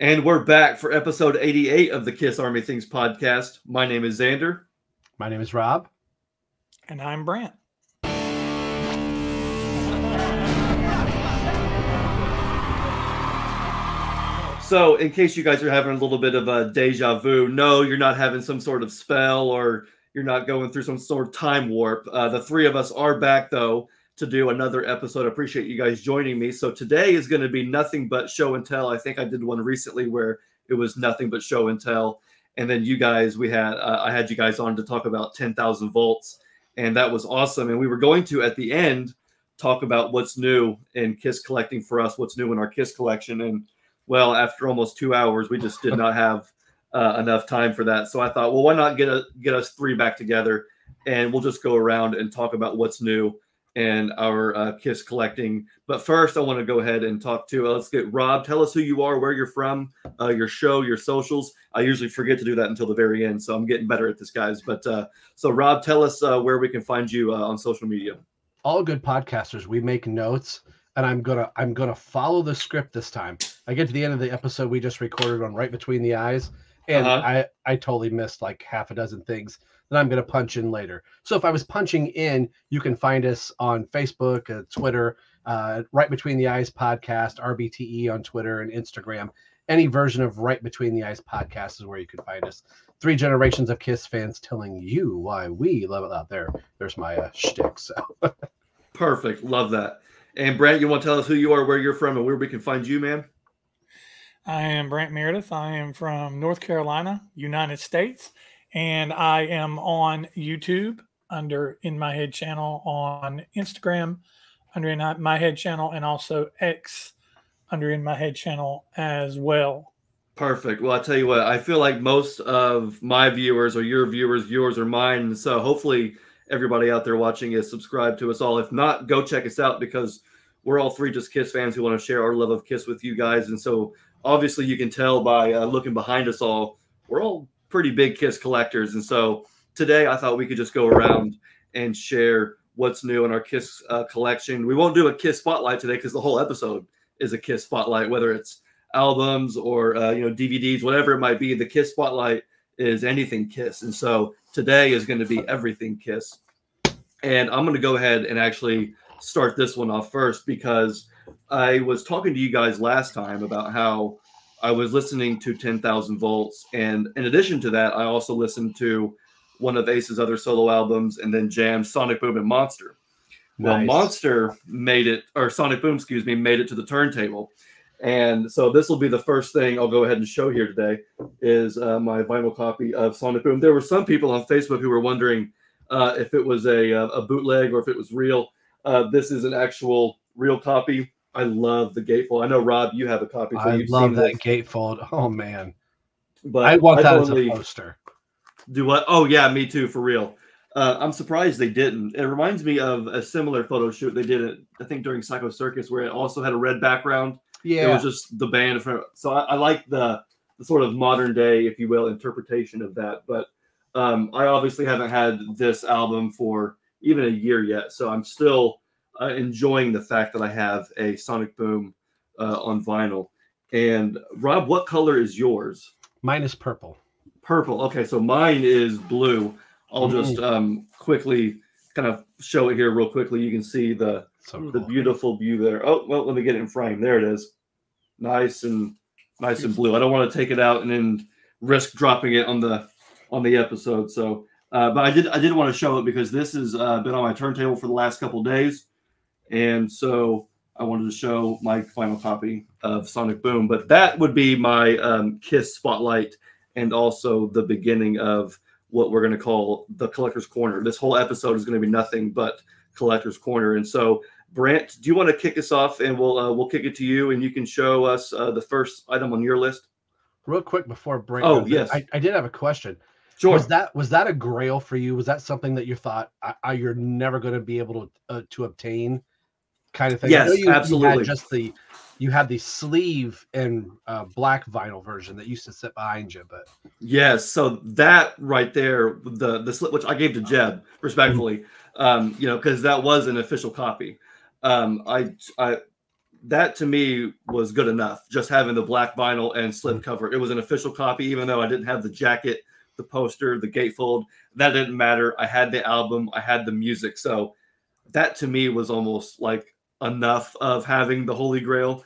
And we're back for episode 88 of the Kiss Army Things podcast. My name is Xander. My name is Rob. And I'm Brant. So, in case you guys are having a little bit of a deja vu, no, you're not having some sort of spell or you're not going through some sort of time warp. The three of us are back, though, to do another episode. I appreciate you guys joining me. So today is going to be nothing but show and tell. I think I did one recently where it was nothing but show and tell. And then you guys, I had you guys on to talk about 10,000 volts. And that was awesome. And we were going to, at the end, talk about what's new in Kiss collecting for us, what's new in our Kiss collection. And well, after almost 2 hours, we just did not have enough time for that. So I thought, well, why not get us three back together and we'll just go around and talk about what's new and our Kiss collecting. But first, I want to go ahead and talk to, let's get Rob. Tell us who you are, where you're from, your show, your socials. I usually forget to do that until the very end, so I'm getting better at this, guys. But so Rob, tell us where we can find you on social media. All good podcasters, we make notes, and I'm gonna follow the script this time. I get to the end of the episode we just recorded on Right Between the Eyes, and I totally missed like half a dozen things that I'm going to punch in later. So if I was punching in, you can find us on Facebook, Twitter, Right Between the Eyes podcast, RBTE on Twitter and Instagram. Any version of Right Between the Eyes podcast is where you can find us. 3 generations of Kiss fans telling you why we love it out there. There's my shtick. So perfect, love that. And Brant, you want to tell us who you are, where you're from, and where we can find you, man? I am Brant Meredith. I am from North Carolina, United States. And I am on YouTube under In My Head channel, on Instagram under In My Head channel, and also X under In My Head channel as well. Perfect. Well, I tell you what, I feel like most of my viewers or your viewers, yours or mine. So hopefully everybody out there watching is subscribed to us all. If not, go check us out because we're all three just Kiss fans who want to share our love of Kiss with you guys. And so obviously you can tell by looking behind us all, we're all pretty big Kiss collectors. And so today I thought we could just go around and share what's new in our Kiss collection. We won't do a Kiss spotlight today because the whole episode is a Kiss spotlight, whether it's albums or DVDs, whatever it might be. The Kiss spotlight is anything Kiss. And so today is going to be everything Kiss. And I'm going to go ahead and actually start this one off first because I was talking to you guys last time about how I was listening to 10,000 Volts. And in addition to that, I also listened to one of Ace's other solo albums and then jammed Sonic Boom and Monster. Nice. Well, Monster made it, or Sonic Boom, made it to the turntable. And so this will be the first thing I'll go ahead and show here today is my vinyl copy of Sonic Boom. There were some people on Facebook who were wondering if it was a bootleg or if it was real. This is an actual real copy. I love the gatefold. I know, Rob, you have a copy. So I love that gatefold. Oh, man. But I want that as a poster. Do what? Oh, yeah, me too, for real. I'm surprised they didn't. It reminds me of a similar photo shoot they did, I think, during Psycho Circus, where it also had a red background. Yeah. It was just the band in front. So I like the sort of modern day, if you will, interpretation of that. But I obviously haven't had this album for even a year yet. So I'm still enjoying the fact that I have a Sonic Boom on vinyl. And Rob, what color is yours? Mine is purple. Purple. Okay, so mine is blue. I'll just quickly kind of show it here real quickly. You can see the beautiful view there. Oh, well, let me get it in frame. There it is. Nice and blue. I don't want to take it out and then risk dropping it on the episode. So, but I did want to show it because this has been on my turntable for the last couple of days. And so I wanted to show my final copy of Sonic Boom. But that would be my Kiss spotlight and also the beginning of what we're going to call the Collector's Corner. This whole episode is going to be nothing but Collector's Corner. And so, Brant, do you want to kick us off? And we'll kick it to you, and you can show us the first item on your list. Real quick before Brant. Oh, yes. I did have a question. Sure. Was that a grail for you? Was that something that you thought you're never going to be able to obtain, kind of thing? Yes, absolutely. You had the sleeve and black vinyl version that used to sit behind you, but yes. So that right there, the slip, which I gave to Jeb respectfully, because that was an official copy. I that to me was good enough. Just having the black vinyl and slip cover. It was an official copy, even though I didn't have the jacket, the poster, the gatefold. That didn't matter. I had the album. I had the music. So that to me was almost like enough of having the Holy Grail.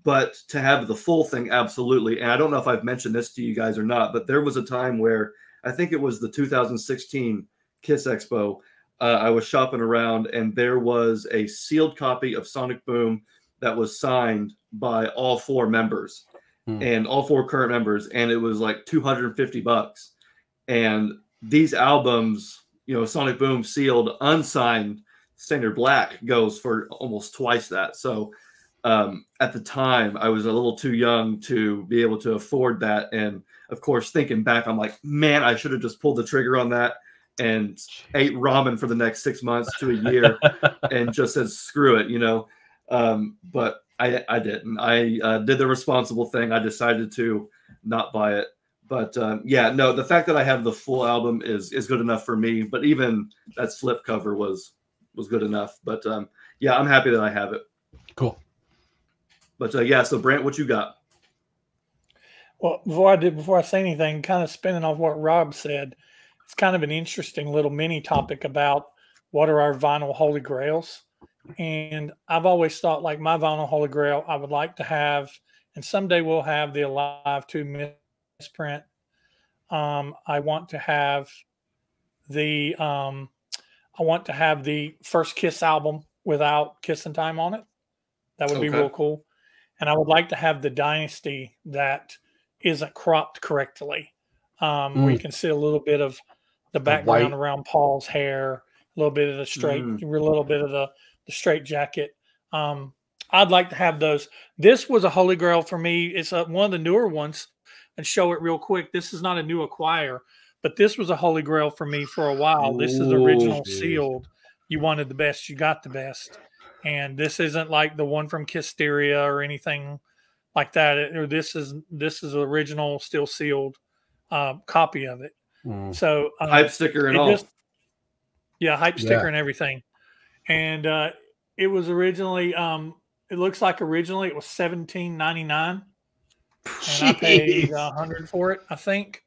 But to have the full thing, absolutely. And I don't know if I've mentioned this to you guys or not, but there was a time where I think it was the 2016 Kiss Expo. I was shopping around and there was a sealed copy of Sonic Boom that was signed by all 4 members and all 4 current members. And it was like $250. And these albums, you know, Sonic Boom sealed, unsigned, Standard Black goes for almost twice that. So at the time, I was a little too young to be able to afford that. And of course, thinking back, I'm like, man, I should have just pulled the trigger on that and ate ramen for the next 6 months to a year and just said, screw it, you know. But I didn't. I did the responsible thing. I decided to not buy it. But yeah, no, the fact that I have the full album is good enough for me. But even that slip cover was good enough. But yeah, I'm happy that I have it. Cool. But yeah, so Brant, what you got? Well, before I say anything, kind of spinning off what Rob said, it's kind of an interesting little mini topic about what are our vinyl holy grails. And I've always thought, like, my vinyl holy grail, I would like to have, and someday we'll have the Alive 2 misprint. I want to have the first Kiss album without Kissin' Time on it. That would be real cool. And I would like to have the Dynasty that isn't cropped correctly. Where you can see a little bit of the background around Paul's hair, a little bit of the straight, a little bit of the straight jacket. I'd like to have those. This was a holy grail for me. It's one of the newer ones, and show it real quick. This is not a new acquire, but this was a holy grail for me for a while. This is original sealed. You wanted the best, you got the best. And this isn't like the one from Kisteria or anything like that. This is original, still sealed copy of it. So hype sticker and all. Hype sticker and everything. And it was originally, it looks like originally it was $17.99, and I paid $100 for it, I think.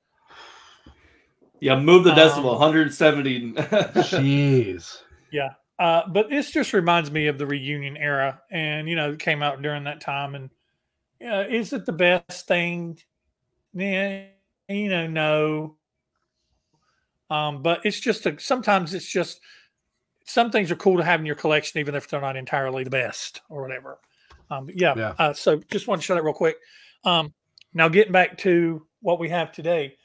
Yeah, move the decimal, 170. Jeez. Yeah. But this just reminds me of the reunion era, and it came out during that time. And is it the best thing? Yeah, no. But it's just sometimes it's just some things are cool to have in your collection, even if they're not entirely the best or whatever. So just want to show that real quick. Now getting back to what we have today,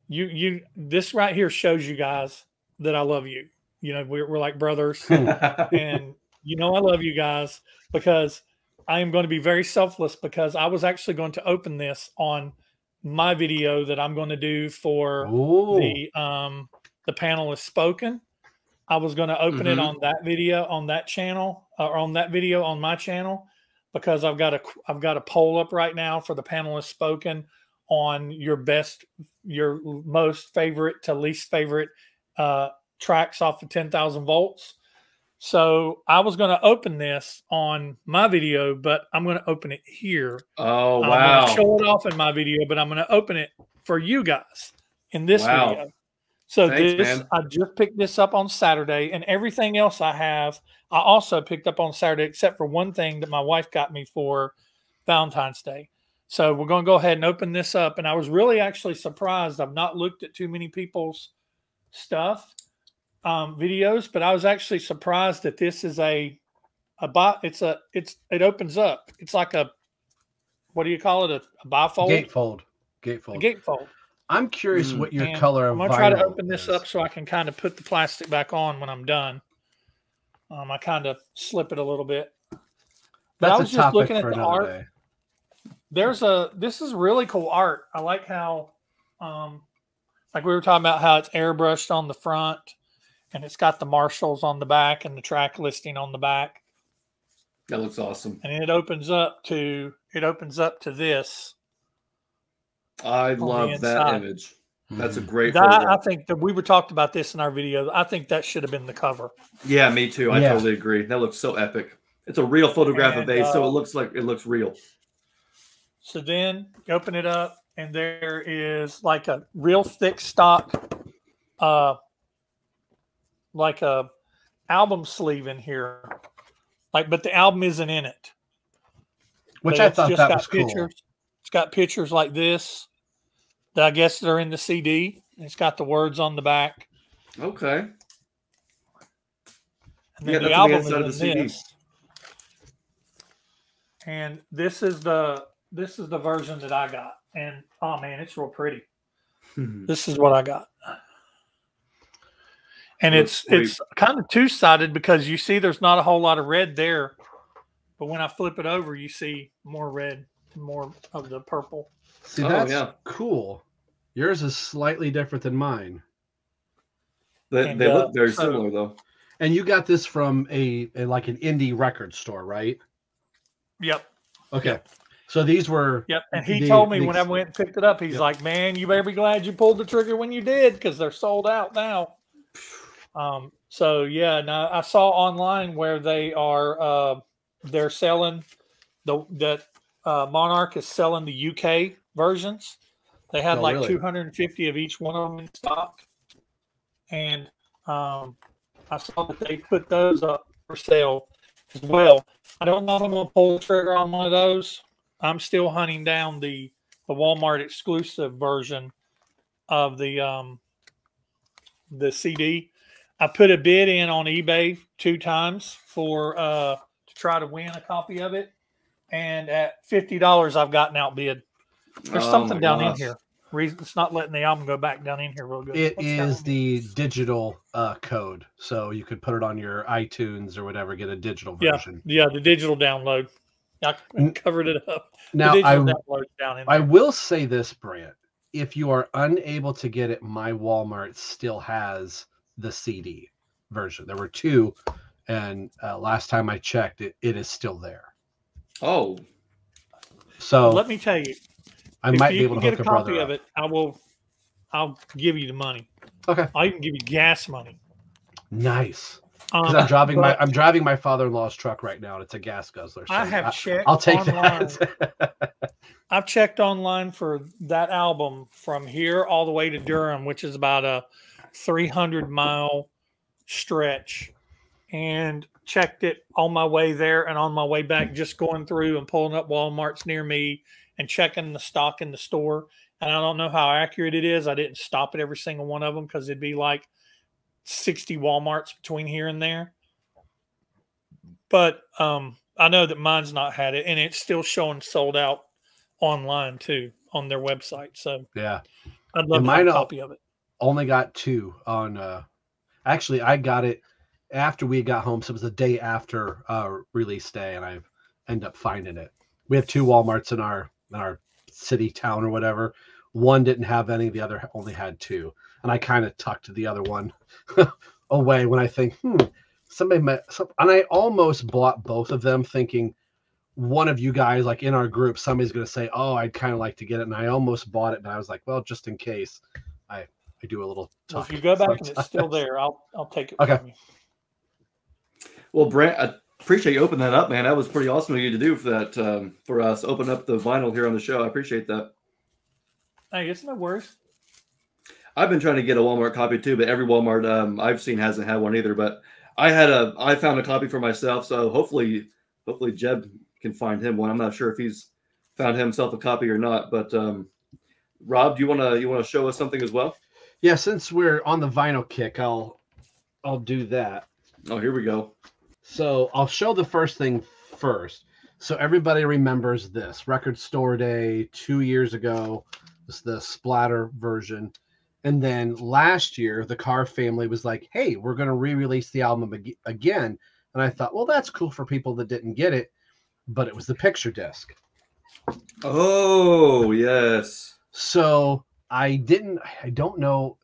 this right here shows you guys that I love you. We're like brothers, and I love you guys because I am going to be very selfless, because I was actually going to open this on my video that I'm going to do for the panel is spoken. I was going to open it on that video on that channel, or on that video on my channel, because I've got a poll up right now for the panel is spoken on your most favorite to least favorite tracks off of 10,000 volts. So I was going to open this on my video, but I'm going to open it here. Oh, wow. I'm going to show it off in my video, but I'm going to open it for you guys in this video. So man. I just picked this up on Saturday, and everything else I also picked up on Saturday, except for one thing that my wife got me for Valentine's Day. So we're going to go ahead and open this up. And I was really actually surprised. I've not looked at too many people's stuff. Videos, but I was actually surprised that this is it opens up. It's like what do you call it? A bifold? Gatefold. A gatefold. I'm curious what your color of vinyl is. I'm going to try to open this up so I can kind of put the plastic back on when I'm done. I kind of slip it a little bit. But I was just looking at the art. Day. This is really cool art. I like how, like we were talking about how it's airbrushed on the front. And it's got the marshals on the back and the track listing on the back. That looks awesome. And it opens up to this. I love that image. That's a great I think that we talked about this in our video. I think that should have been the cover. Yeah, me too. I totally agree. That looks so epic. It's a real photograph of Ace, so it looks real. So then you open it up, and there is like a real thick stock, like a album sleeve in here, but the album isn't in it. Which I thought that was cool. It's got pictures like this that I guess they're in the CD. It's got the words on the back. Okay. And then the album is in this. And this is the version that I got. And oh man, it's real pretty. This is what I got. And it's kind of two-sided because you see there's not a whole lot of red there. But when I flip it over, you see more red and more of the purple. See, that's cool. Yours is slightly different than mine. They look very similar, though. And you got this from like an indie record store, right? Yep. Okay. Yep. So these were... Yep. And he told me when I went and picked it up, he's like, man, you better be glad you pulled the trigger when you did because they're sold out now. So, yeah. Now, I saw online where they are... they're selling that Monarch is selling the UK versions. They had 250 of each one of them in stock. And I saw that they put those up for sale as well. I don't know if I'm going to pull the trigger on one of those. I'm still hunting down the Walmart exclusive version of the CD. I put a bid in on eBay 2 times for to try to win a copy of it, and at $50 I've gotten outbid. There's something down in here. It's not letting the album go back down in here real good. It is the digital code, so you could put it on your iTunes or whatever, get a digital version. Yeah, the digital download. I covered it up. Now, I will say this, Brant. If you are unable to get it, my Walmart still has the CD version. There were 2, and last time I checked, it is still there. Oh. So let me tell you. I might be able to get a copy of it. I'll give you the money. Okay. I'll even give you gas money. Nice. Because I'm driving my father-in-law's truck right now, and it's a gas guzzler. So I have checked. I'll take that. I've checked online for that album from here all the way to Durham, which is about a 300-mile stretch, and checked it on my way there and on my way back, just going through and pulling up Walmarts near me and checking the stock in the store. And I don't know how accurate it is. I didn't stop at every single one of them because it'd be like 60 Walmarts between here and there. But I know that mine's not had it, and it's still showing sold out online too on their website. So yeah, I'd love to have a copy of it. Only got 2 on. Actually, I got it after we got home, so it was the day after release day, and I ended up finding it. We have 2 Walmarts in our city, town, or whatever. One didn't have any, the other only had 2, and I kind of tucked the other one away when I think, somebody met. And I almost bought both of them, thinking one of you guys, like in our group, somebody's going to say, "Oh, I'd kind of like to get it," and I almost bought it, but I was like, "Well, just in case." I do a little. Well, if you go back and it's still there, I'll take it. Okay. From you. Well, Brant, I appreciate you opening that up, man. That was pretty awesome of you to do for that, for us. Open up the vinyl here on the show. I appreciate that. Hey, it's no worries. I've been trying to get a Walmart copy too, but every Walmart I've seen hasn't had one either. But I found a copy for myself, so hopefully Jeb can find him one. I'm not sure if he's found himself a copy or not. But Rob, do you wanna show us something as well? Yeah, since we're on the vinyl kick, I'll do that. Oh, here we go. So I'll show the first thing first. So everybody remembers this Record Store Day 2 years ago. It's the splatter version. And then last year, the Carr family was like, hey, we're going to re-release the album again. And I thought, well, that's cool for people that didn't get it. But it was the picture disc. Oh, yes. So I don't know.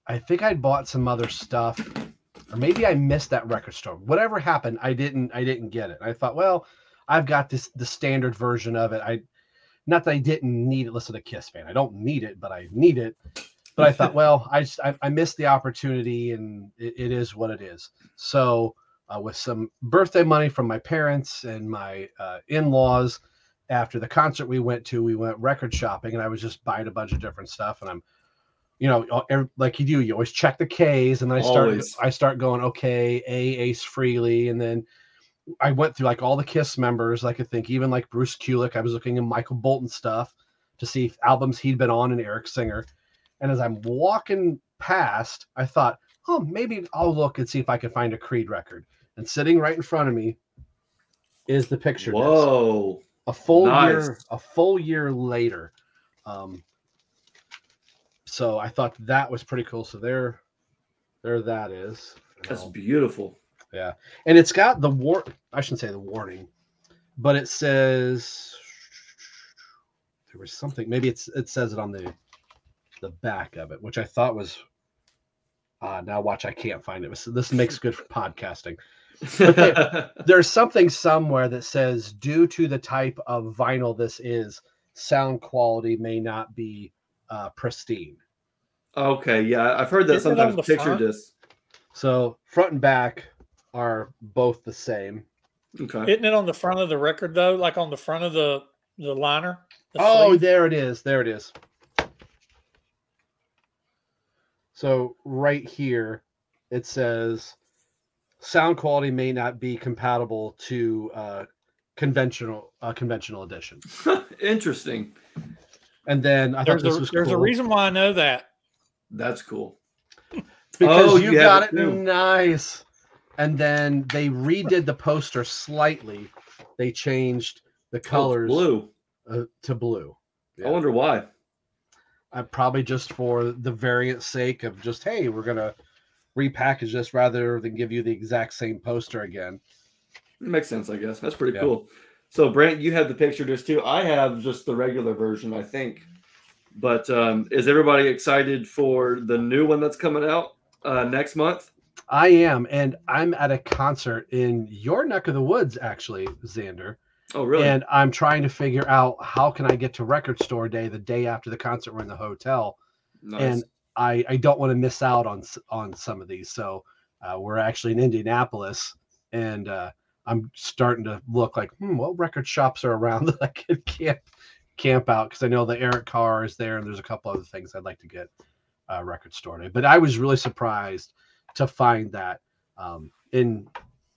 I think I bought some other stuff. Or maybe I missed that record store. Whatever happened, I didn't get it. I thought, well, I've got the standard version of it. Not that I didn't need it. Listen to Kiss fan. I don't need it, but I need it. But I thought, well, I missed the opportunity, and it is what it is. So with some birthday money from my parents and my in-laws. After the concert we went record shopping, and I was just buying a bunch of different stuff. And I'm, you know, like you do, you always check the Ks, and then I start going, okay, Ace Frehley, and then I went through like all the Kiss members I could think, even like Bruce Kulick. I was looking at Michael Bolton stuff to see if albums he'd been on, and Eric Singer. And as I'm walking past, I thought, oh, maybe I'll look and see if I can find a Creed record. And sitting right in front of me is the picture disc. Whoa. A full year later. So I thought that was pretty cool. So there that is. That's beautiful. Yeah. And it's got the I shouldn't say the warning, but it says there was something, maybe it says it on the back of it, which I thought was now watch, I can't find it. This makes good for podcasting. There's something somewhere that says, due to the type of vinyl this is, sound quality may not be pristine. Okay, yeah, I've heard that sometimes picture discs. So front and back are both the same. Okay. Isn't it on the front of the record though? Like on the front of the liner? Sleeve? There it is. There it is. So right here, it says sound quality may not be compatible to conventional edition. Interesting. And then I thought this was cool. There's a reason why I know that. That's cool. Because you got it nice. And then they redid the poster slightly. They changed the colors to blue. Yeah. I wonder why. Probably just for the variant sake of just, hey, we're going to repackage this rather than give you the exact same poster again. It makes sense, I guess. That's pretty cool. So, Brant, you have the picture disc too. I have just the regular version, I think. But is everybody excited for the new one that's coming out next month? I am, and I'm at a concert in your neck of the woods, actually, Xander. Oh, really? And I'm trying to figure out how can I get to Record Store Day the day after the concert. We're in the hotel. Nice. And I don't want to miss out on some of these. So we're actually in Indianapolis, and I'm starting to look like, what record shops are around that I could camp out, because I know the Eric Carr is there, and there's a couple other things I'd like to get Record Store Day. But I was really surprised to find that in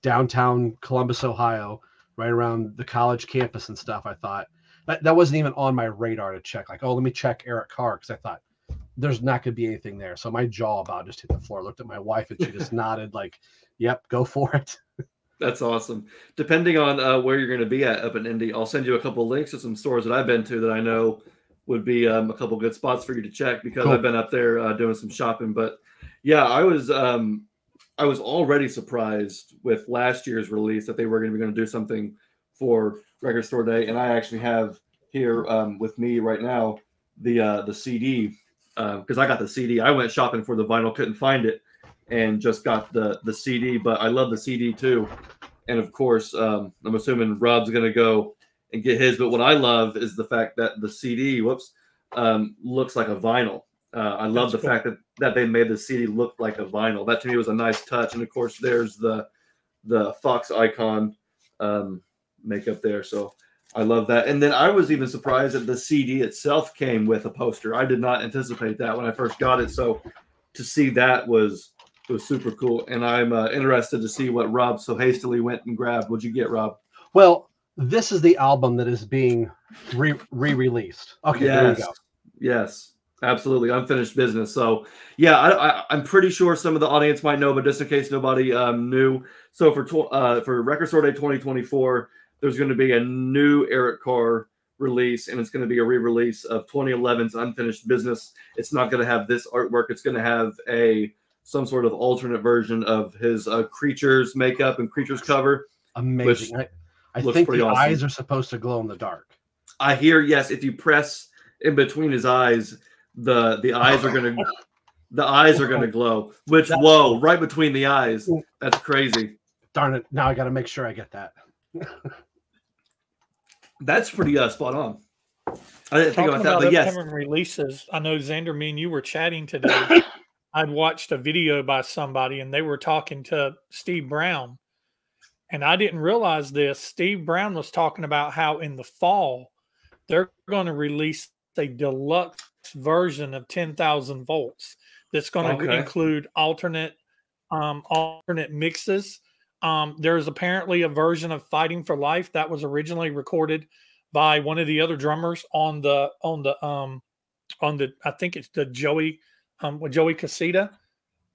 downtown Columbus, Ohio, right around the college campus and stuff. I thought that wasn't even on my radar to check. Like, oh, let me check Eric Carr, because I thought there's not going to be anything there. So my jaw about just hit the floor. I looked at my wife, and she just nodded like, yep, go for it. That's awesome. Depending on where you're going to be at up in Indy, I'll send you a couple of links to some stores that I've been to that I know would be a couple good spots for you to check, because cool. I've been up there doing some shopping. But yeah, I was already surprised with last year's release that they were going to do something for Record Store Day, and I actually have here with me right now the CD, because I got the CD. I went shopping for the vinyl, couldn't find it, and just got the CD. But I love the CD too, and of course, I'm assuming Rob's going to go and get his. But what I love is the fact that the CD, looks like a vinyl. I love the fact that they made the CD look like a vinyl. That to me was a nice touch. And of course, there's the Fox icon makeup there. So I love that. And then I was even surprised that the CD itself came with a poster. I did not anticipate that when I first got it. So to see that was super cool. And I'm interested to see what Rob so hastily went and grabbed. What'd you get, Rob? Well, this is the album that is being re-released. Okay, yes. There you go. Yes. Absolutely, unfinished business. So, yeah, I'm pretty sure some of the audience might know, but just in case nobody knew, so for Record Store Day 2024, there's going to be a new Eric Carr release, and it's going to be a re-release of 2011's Unfinished Business. It's not going to have this artwork. It's going to have some sort of alternate version of his Creatures makeup and Creatures cover. Amazing. I think the awesome. Eyes are supposed to glow in the dark. I hear, yes, if you press in between his eyes, the eyes are gonna glow. Which whoa, right between the eyes. That's crazy. Darn it! Now I got to make sure I get that. That's pretty spot on. I didn't think about that, but yes. Releases. I know Xander, me and you were chatting today. I'd watched a video by somebody, and they were talking to Steve Brown And I didn't realize this. Steve Brown was talking about how in the fall they're going to release a deluxe version of 10,000 volts that's going to include alternate mixes. There's apparently a version of Fighting for Life that was originally recorded by one of the other drummers on the I think it's the Joey Casita.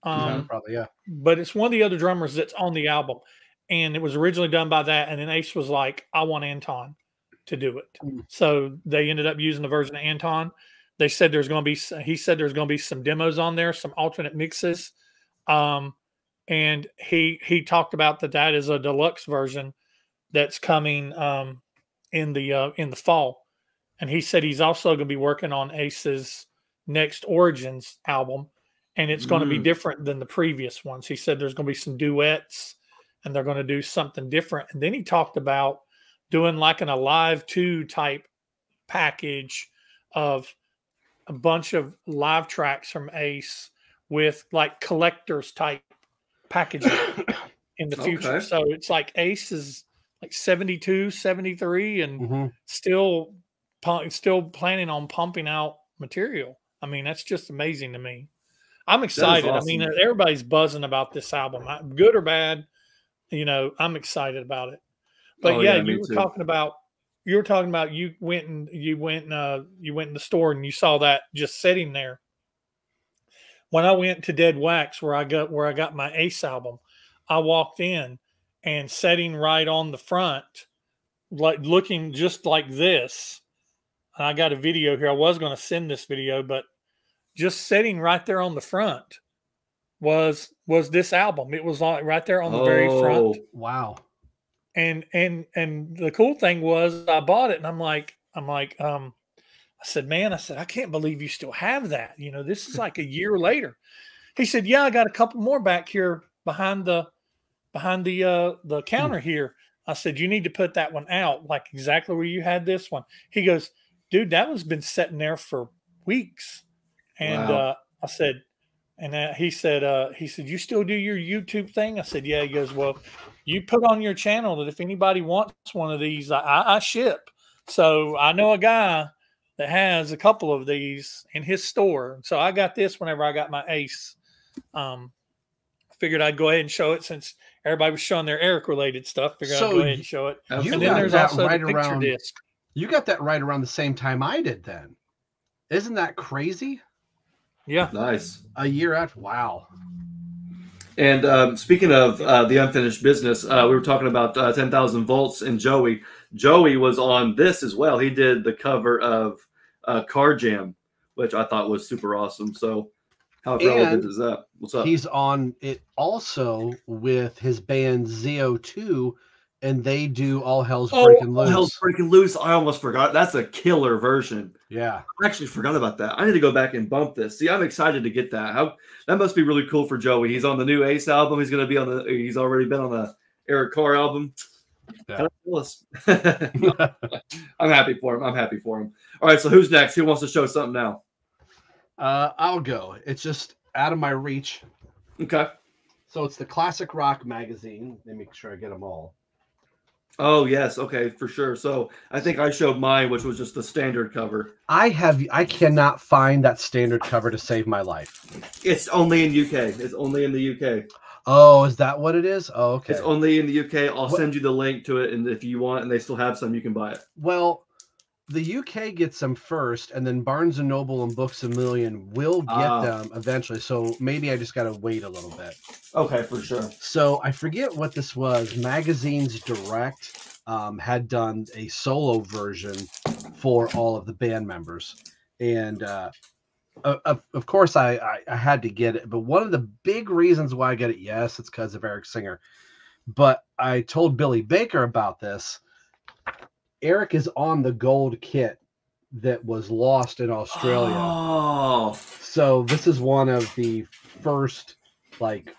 Probably, yeah. But it's one of the other drummers that's on the album. And it was originally done by that. And then Ace was like, I want Anton to do it. So they ended up using the version of Anton. They said there's going to be, he said there's going to be some demos on there, some alternate mixes. And he talked about that is a deluxe version that's coming in the fall. And he said he's also going to be working on Ace's next Origins album. And it's going to be different than the previous ones. He said there's going to be some duets and they're going to do something different. And then he talked about doing like an Alive 2 type package of a bunch of live tracks from Ace with like collectors type packaging in the future. Okay. So it's like Ace is like 72, 73 and still planning on pumping out material. I mean, that's just amazing to me. I'm excited. Awesome. I mean, everybody's buzzing about this album, good or bad. You know, I'm excited about it. But you were talking about you went in the store and you saw that just sitting there. When I went to Dead Wax, where I got my Ace album, I walked in and sitting right on the front, like looking just like this. And I got a video here. I was going to send this video, but just sitting right there on the front was this album. It was like right there on the very front. Wow. And the cool thing was I bought it and I'm like, I said, man, I can't believe you still have that. You know, this is like a year later. He said, yeah, I got a couple more back here behind the counter here. I said, you need to put that one out, like exactly where you had this one. He goes, dude, that one's been sitting there for weeks. And wow. I said, and he said, you still do your YouTube thing? I said, yeah. He goes, well, you put on your channel that if anybody wants one of these, I ship. So I know a guy that has a couple of these in his store. So I got this whenever I got my Ace. Figured I'd go ahead and show it since everybody was showing their Eric-related stuff. Figured I'd go ahead and show it. And then there's also the picture disc. You got that right around the same time I did then. Isn't that crazy? Yeah. Nice. A year after. Wow. And speaking of the unfinished business, we were talking about 10,000 Volts and Joey. Joey was on this as well. He did the cover of Carr Jam, which I thought was super awesome. So how relevant is that? What's up? He's on it also with his band ZO2, and they do All Hell's Breaking Loose. All Hell's Breaking Loose. I almost forgot. That's a killer version. Yeah. I actually forgot about that. I need to go back and bump this. See, I'm excited to get that. That must be really cool for Joey. He's on the new Ace album. He's going to be he's already been on the Eric Carr album. Yeah. I'm happy for him. All right, so who's next? Who wants to show something now? I'll go. It's just out of my reach. Okay. So it's the Classic Rock magazine. Let me make sure I get them all. Oh, yes. Okay, for sure. So I think I showed mine, which was just the standard cover. I cannot find that standard cover to save my life. It's only in UK. It's only in the UK. Oh, is that what it is? Oh, okay. It's only in the UK. I'll send you the link to it, and if you want, and they still have some, you can buy it. Well, the UK gets them first, and then Barnes & Noble and Books A Million will get them eventually. So maybe I just got to wait a little bit. Okay, for sure. So I forget what this was. Magazine's Direct had done a solo version for all of the band members. And of course, I had to get it. But one of the big reasons why I get it, yes, it's because of Eric Singer. But I told Billy Baker about this. Eric is on the gold kit that was lost in Australia. Oh. So this is one of the first like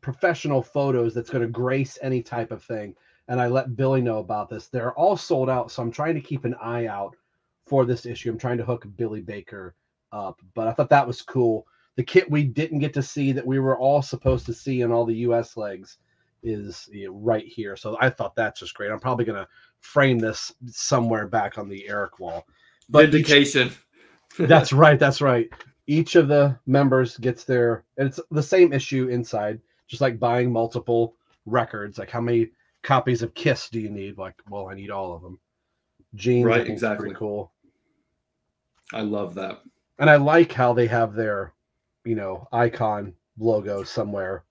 professional photos that's going to grace any type of thing. And I let Billy know about this. They're all sold out. So I'm trying to keep an eye out for this issue. I'm trying to hook Billy Baker up, but I thought that was cool. The kit we didn't get to see that we were all supposed to see in all the US legs is right here. So I thought that's just great. I'm probably gonna frame this somewhere back on the Eric wall. But vindication. That's right. That's right. Each of the members gets their, and it's the same issue inside, just like buying multiple records. Like, how many copies of Kiss do you need? Like, well, I need all of them. Jeans, right? Exactly. Pretty cool. I love that. And I like how they have their, icon logo somewhere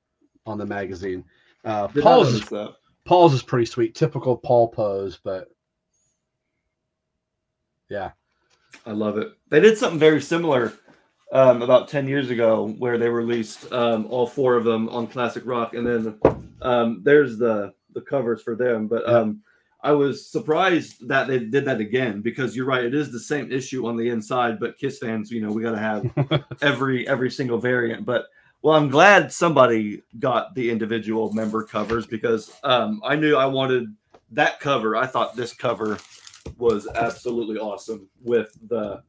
on the magazine. Paul's is pretty sweet. Typical Paul pose, but yeah. I love it. They did something very similar about 10 years ago where they released all 4 of them on Classic Rock. And then there's the covers for them. But I was surprised that they did that again, because you're right. It is the same issue on the inside, but Kiss fans, we got to have every single variant. But well, I'm glad somebody got the individual member covers, because I knew I wanted that cover. I thought this cover was absolutely awesome with the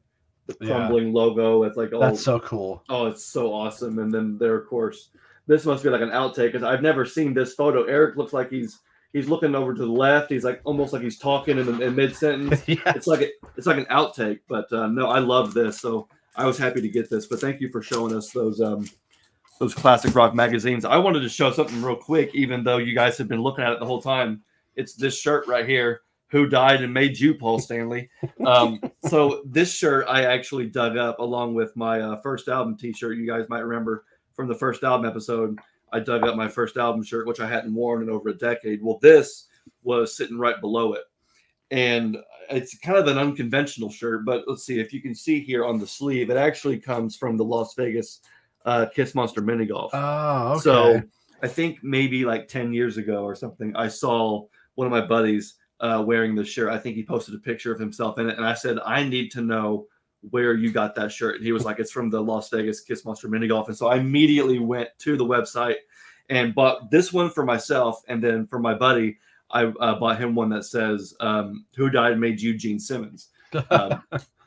crumbling logo. It's like, oh, that's so cool. Oh, it's so awesome. And then there, of course, this must be like an outtake, because I've never seen this photo. Eric looks like he's looking over to the left. He's like almost like he's talking in mid sentence. Yes. It's like an outtake. But no, I love this, so I was happy to get this. But thank you for showing us those Classic Rock magazines. I wanted to show something real quick, even though you guys have been looking at it the whole time. It's this shirt right here. Who died and made you, Paul Stanley? So this shirt I actually dug up along with my first album T-shirt. You guys might remember from the first album episode. I dug up my first album shirt, which I hadn't worn in over a decade. Well, this was sitting right below it. And it's kind of an unconventional shirt, but let's see if you can see here on the sleeve. It actually comes from the Las Vegas Kiss Monster Mini Golf. Oh, okay. So I think maybe like 10 years ago or something, I saw one of my buddies wearing this shirt. I think he posted a picture of himself in it. And I said, I need to know where you got that shirt. And he was like, it's from the Las Vegas Kiss Monster Mini Golf. And so I immediately went to the website and bought this one for myself. And then for my buddy, I bought him one that says, who died and made you, Gene Simmons.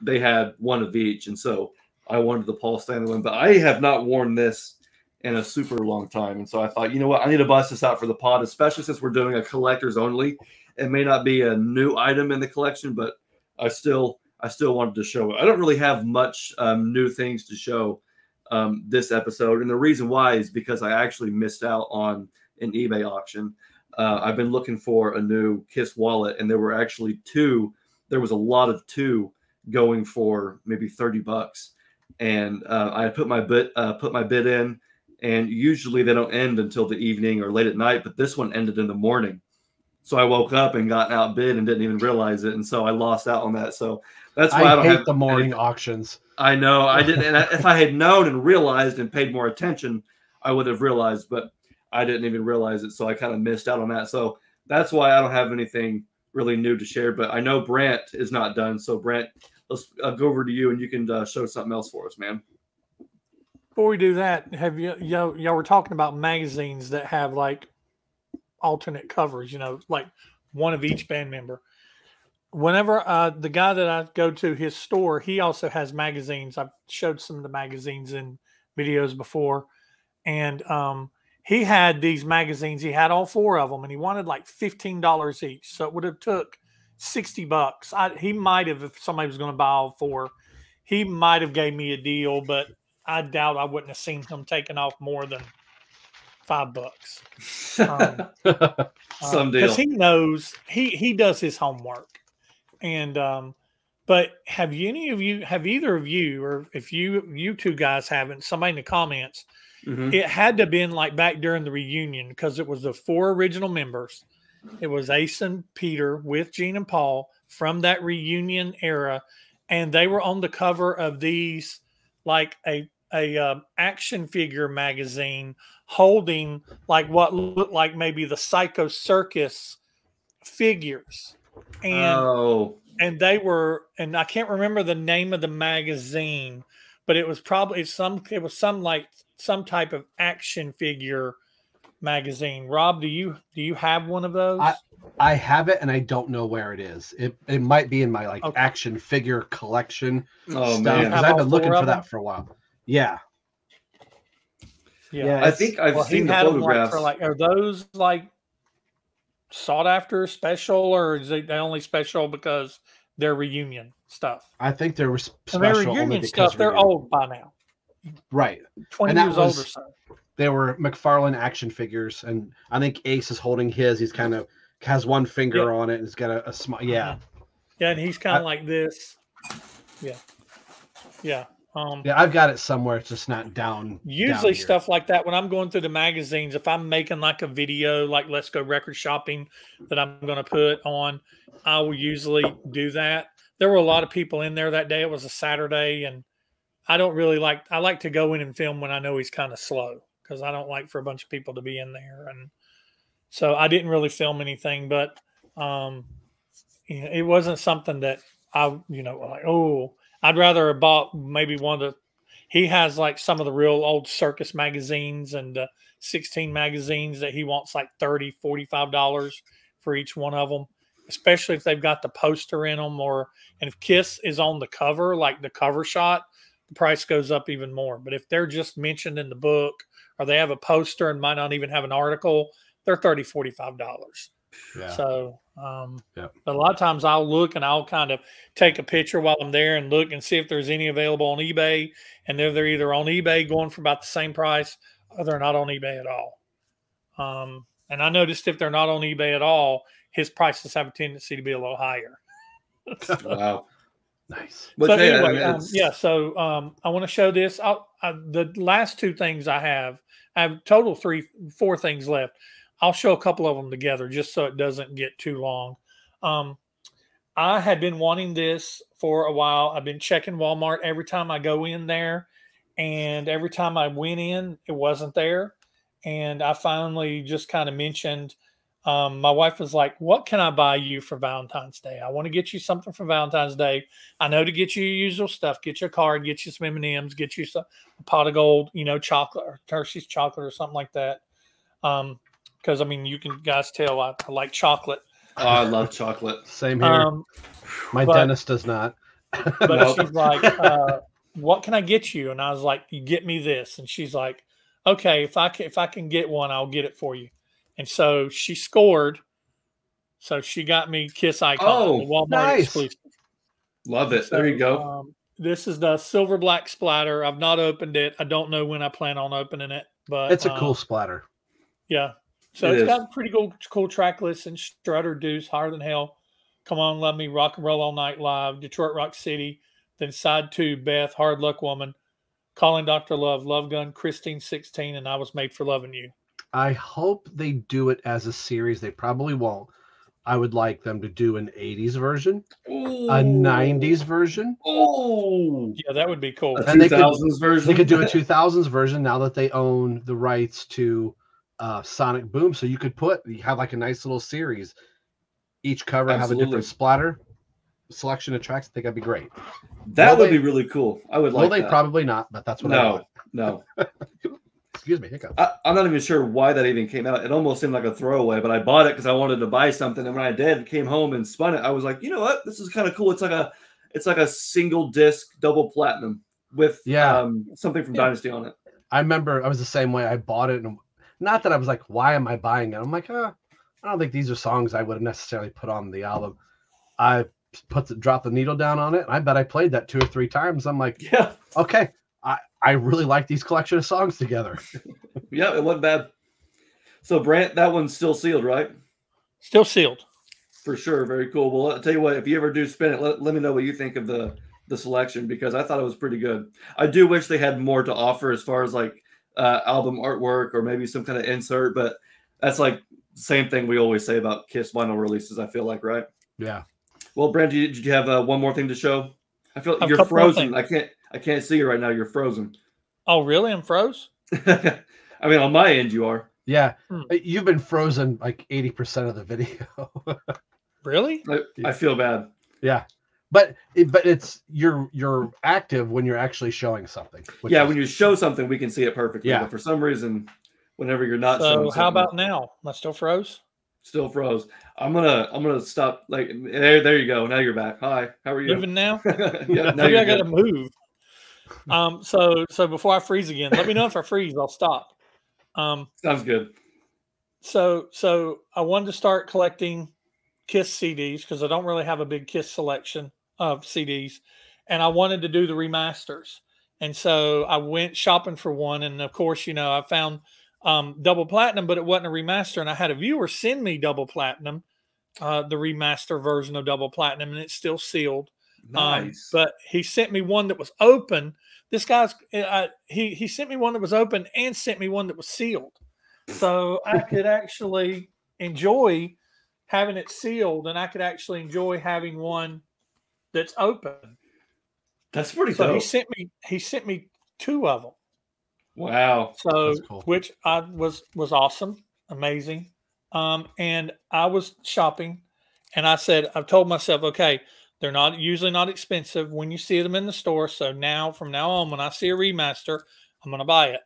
They had one of each. And so I wanted the Paul Stanley one, but I have not worn this in a super long time. And so I thought, you know what, I need to bust this out for the pod, especially since we're doing a collector's only. It may not be a new item in the collection, but I still wanted to show it. I don't really have much new things to show this episode. And the reason why is because I actually missed out on an eBay auction. I've been looking for a new Kiss wallet, and there were actually 2. There was a lot of 2 going for maybe $30. And I put my bid in, and usually they don't end until the evening or late at night, but this one ended in the morning. So I woke up and got outbid and didn't even realize it, and so I lost out on that. So that's why I don't have the morning auctions. I know I didn't. And if I had known and realized and paid more attention, I would have realized. But I didn't even realize it, so I kind of missed out on that. So that's why I don't have anything really new to share. But I know Brant is not done. So Brant, let's go over to you, and you can show something else for us, man. Before we do that, have y'all were talking about magazines that have like alternate covers, like one of each band member. Whenever the guy that I go to his store, he also has magazines. I've showed some of the magazines in videos before, and he had these magazines. He had all 4 of them, and he wanted like $15 each. So it would have took $60. He might have, if somebody was going to buy all 4, he might have gave me a deal, but I doubt I wouldn't have seen him taking off more than $5. Some deal. Because he knows he does his homework. And but have either of you, or if you 2 guys haven't, somebody in the comments, it had to have been like back during the reunion, because it was the 4 original members. It was Ace and Peter with Gene and Paul from that reunion era, and they were on the cover of these, like a action figure magazine, holding like what looked like maybe the Psycho Circus figures. And they were, and I can't remember the name of the magazine, but it was probably some type of action figure magazine. Rob, do you have one of those? I have it, and I don't know where it is. It might be in my action figure collection stuff, because I've been looking for that for a while. Yeah. Yeah, I think I've seen the photographs. Are those like sought after special, or is it only special because they're reunion stuff? I think they were special. They're reunion stuff. They're old by now. Right. 20 years old or so. They were McFarlane action figures, and I think Ace is holding his. He's kind of has one finger on it, and he's got a smile. Yeah. Yeah, and he's kind of like this. Yeah. Yeah. Yeah, I've got it somewhere. It's just not down. Usually stuff like that, when I'm going through the magazines, if I'm making like a video, like Let's Go Record Shopping, that I'm going to put on, I will usually do that. There were a lot of people in there that day. It was a Saturday, and I don't really like, I like to go in and film when I know he's kind of slow, because I don't like for a bunch of people to be in there. And so I didn't really film anything, but it wasn't something that I, like, oh, I'd rather have bought maybe one of the, he has like some of the real old circus magazines and 16 magazines that he wants like $30, $45 for each one of them, especially if they've got the poster in them, and if Kiss is on the cover, like the cover shot, the price goes up even more. But if they're just mentioned in the book, or they have a poster and might not even have an article, they're $30, $45. Yeah. So, but a lot of times I'll look and I'll kind of take a picture while I'm there and look and see if there's any available on eBay. And they're either on eBay going for about the same price, or they're not on eBay at all. And I noticed if they're not on eBay at all, his prices have a tendency to be a little higher. Wow. Nice. So anyway, so I want to show this. The last two things I have total 4 things left. I'll show a couple of them together just so it doesn't get too long. I had been wanting this for a while. I've been checking Walmart every time I go in there, and every time I went in, it wasn't there. And I finally just kind of mentioned, my wife was like, what can I buy you for Valentine's Day? I want to get you something for Valentine's Day. I know to get you your usual stuff, get you a card, get you some M&Ms, get you a pot of gold, chocolate or Hershey's chocolate or something like that. Because, I mean, you can guys tell I like chocolate. Oh, I love chocolate. Same here. My dentist does not. But she's like, what can I get you? And I was like, you get me this. And she's like, okay, if I can get one, I'll get it for you. And so she scored. So she got me Kiss Icon. Oh, Walmart nice. Exclusive. Love it. So, there you go. This is the silver black splatter. I've not opened it. I don't know when I plan on opening it, but it's a cool splatter. Yeah. So it's got a pretty cool track list: and Strutter, Deuce, Higher Than Hell, Come On Love Me, Rock and Roll All Night Live, Detroit Rock City, then Side 2, Beth, Hard Luck Woman, Calling Dr. Love, Love Gun, Christine 16, and I Was Made for Loving You. I hope they do it as a series. They probably won't. I would like them to do an 80s version, a 90s version. Oh, yeah, that would be cool. A 2000s version. They could do a 2000s version now that they own the rights to Sonic Boom. So you have like a nice little series. Each cover have a different splatter selection of tracks. I think that'd be great. That would be really cool. I would like that. Probably not, but that's what I want. No. Excuse me, hiccup. I'm not even sure why that even came out. It almost seemed like a throwaway, but I bought it because I wanted to buy something. And when I did, came home and spun it, I was like, you know what? This is kind of cool. It's like a single disc double platinum with something from Dynasty on it. I remember I was the same way. I bought it, and not that I was like, why am I buying it? I'm like, I don't think these are songs I would have necessarily put on the album. I dropped the needle down on it. I bet I played that 2 or 3 times. I'm like, yeah, okay. I really like these collection of songs together. Yeah, it wasn't bad. So, Brant, that one's still sealed, right? Still sealed. For sure. Very cool. Well, I'll tell you what, if you ever do spin it, let me know what you think of the selection, because I thought it was pretty good. I do wish they had more to offer as far as like album artwork or maybe some kind of insert, but that's like the same thing we always say about Kiss vinyl releases, I feel like, right? Yeah. Well, Brant, did you have one more thing to show? I feel like you're frozen. I can't see you right now. You're frozen. Oh, really? I'm froze? I mean, on my end, you are. Yeah. You've been frozen like 80% of the video. Really? I feel bad. Yeah. But it's you're active when you're actually showing something. Yeah, when you show something, we can see it perfectly. Yeah. But for some reason, whenever you're not showing something. So how about now? Am I still froze? Still froze. I'm gonna stop. Like there you go. Now you're back. Hi. How are you? Moving now? Yeah. Maybe I gotta move. So before I freeze again, let me know if I freeze. I'll stop. Sounds good. So I wanted to start collecting Kiss CDs because I don't really have a big Kiss selection of CDs, and I wanted to do the remasters. And so I went shopping for one, and of course, I found double platinum, but it wasn't a remaster. And I had a viewer send me double platinum, the remaster version of double platinum, and it's still sealed. Nice. But he sent me one that was open. This guy's he sent me one that was open and sent me one that was sealed, so I could actually enjoy having it sealed, and I could actually enjoy having one that's open. That's pretty so dope. He sent me 2 of them. Wow. So cool. Which was awesome, amazing. And I was shopping, and I've told myself, okay, they're usually not expensive when you see them in the store. So from now on, when I see a remaster, I'm going to buy it.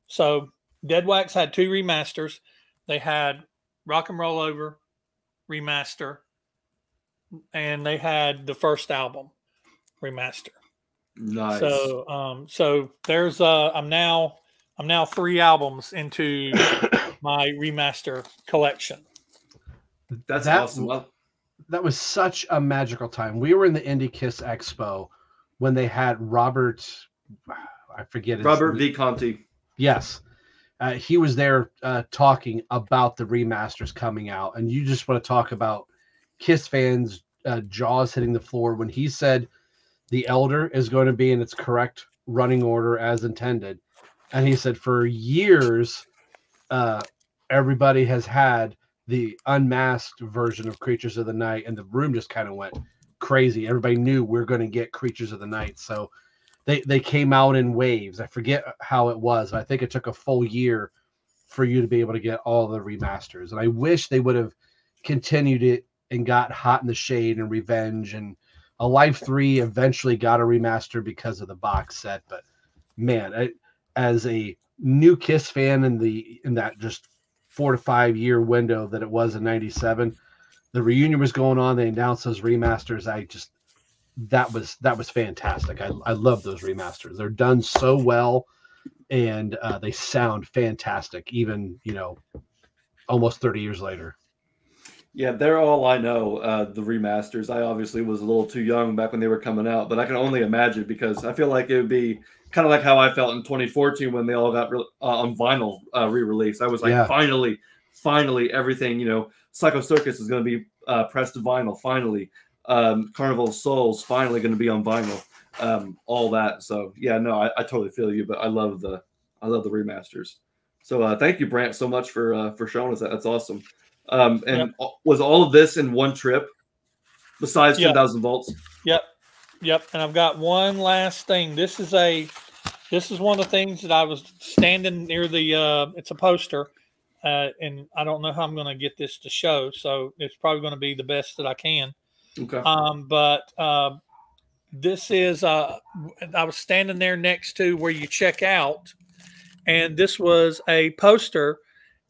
So Dead Wax had 2 remasters. They had Rock and Roll Over remaster, and they had the first album remaster. Nice. So there's I'm now 3 albums into my remaster collection. That's awesome. That was such a magical time. We were in the Indie Kiss Expo when they had Robert Visconti. Yes. He was there talking about the remasters coming out. And you just want to talk about Kiss fans' jaws hitting the floor when he said the Elder is going to be in its correct running order as intended. And he said for years, everybody has had the unmasked version of Creatures of the Night, and the room just kind of went crazy. Everybody knew we're going to get Creatures of the Night. So they came out in waves. I forget how it was. I think it took a full year for you to be able to get all the remasters. And I wish they would have continued it and got Hot in the Shade and Revenge, and Alive 3 eventually got a remaster because of the box set. But man, as a new Kiss fan in that just 4 to 5 year window that it was in '97, the reunion was going on. They announced those remasters. That was fantastic. I love those remasters. They're done so well, and they sound fantastic, even almost 30 years later. Yeah, they're all I know. The remasters. I obviously was a little too young back when they were coming out, but I can only imagine because I feel like it would be kind of like how I felt in 2014 when they all got on vinyl re-release. I was like, yeah. finally, everything. Psycho Circus is going to be pressed to vinyl. Finally, Carnival of Souls finally going to be on vinyl. All that. So yeah, no, I totally feel you, but I love the remasters. So thank you, Brant, so much for showing us that. That's awesome. And was all of this in one trip besides 10,000 volts? Yep. And I've got one last thing. This is one of the things that I was standing near it's a poster, and I don't know how I'm going to get this to show, so it's probably going to be the best that I can. Okay. But this is I was standing there next to where you check out, and this was a poster.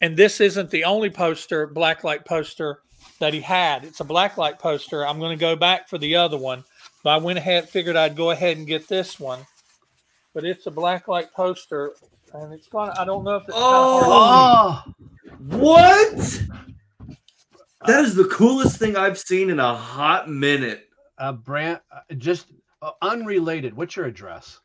And this isn't the only Blacklight poster that he had. It's a Blacklight poster. I'm going to go back for the other one. But I went ahead, figured I'd go ahead and get this one. But it's a Blacklight poster. And it's I don't know if it's what? That is the coolest thing I've seen in a hot minute. Brant, just unrelated. What's your address?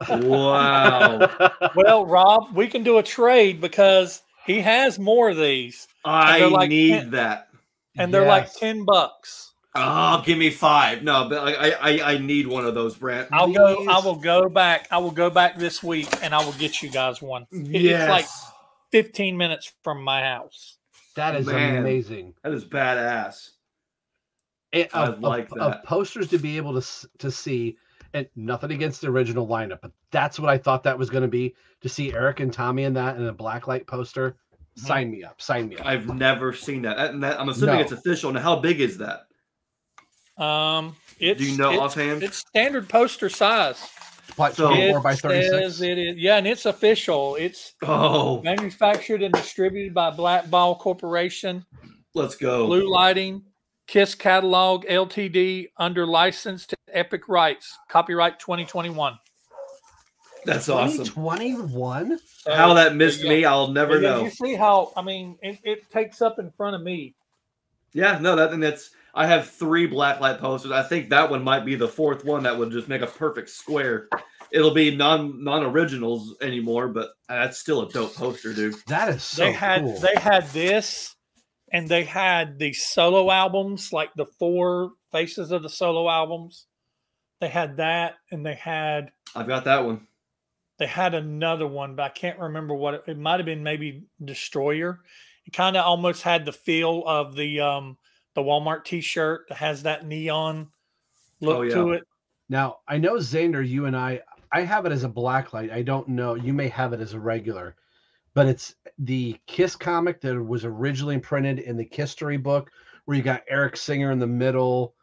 Wow. Well, Rob, we can do a trade because he has more of these. I need that. And they're like $10. Oh, give me 5. No, but I need one of those, Brant. I will go back this week and I will get you guys one. Yes. It's like 15 minutes from my house. That is amazing. That is badass. I like that. Of posters to be able to see, and nothing against the original lineup, but that's what I thought that was going to be. To see Eric and Tommy in that in a Blacklight poster, sign me up. I've never seen that. I'm assuming it's official. Now, how big is that? Do you know offhand? It's standard poster size. Like 24 by 36. It is. Yeah, and it's official. It's manufactured and distributed by Black Ball Corporation. Let's go. Blue Lighting, Kiss Catalog Ltd. under license to Epic Rights. Copyright 2021. That's awesome. 2021? How that missed me, I'll never know. You see how, I mean, it takes up in front of me. Yeah, no, that's. I have 3 Blacklight posters. I think that one might be the 4th one that would just make a perfect square. It'll be non-originals anymore, but that's still a dope poster, dude. That is so cool. They had this, and they had the solo albums, like the 4 faces of the solo albums. They had that, and they had. I've got that one. They had another one, but I can't remember what it might have been. Maybe Destroyer. It kind of almost had the feel of the Walmart T-shirt that has that neon look to it. Now, I know, Xander, you and I have it as a Blacklight. I don't know. You may have it as a regular. But it's the Kiss comic that was originally printed in the Kisstory book, where you got Eric Singer in the middle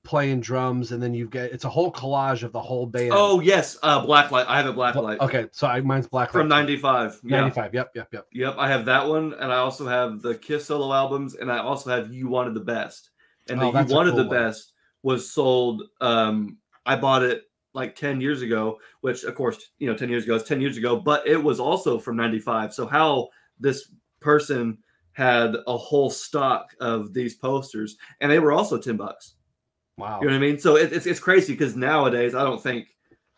playing drums, and then you've got it's a whole collage of the whole band. Oh, yes. Blacklight. I have a Blacklight. Okay, so mine's Blacklight. From 95. Yeah. 95, yep. Yep, I have that one, and I also have the Kiss solo albums, and I also have You Wanted the Best. And the You Wanted the Best was sold, I bought it like 10 years ago, which, of course, 10 years ago is 10 years ago, but it was also from 95. So how this person had a whole stock of these posters, and they were also $10. Wow. You know what I mean? So it's crazy because nowadays I don't think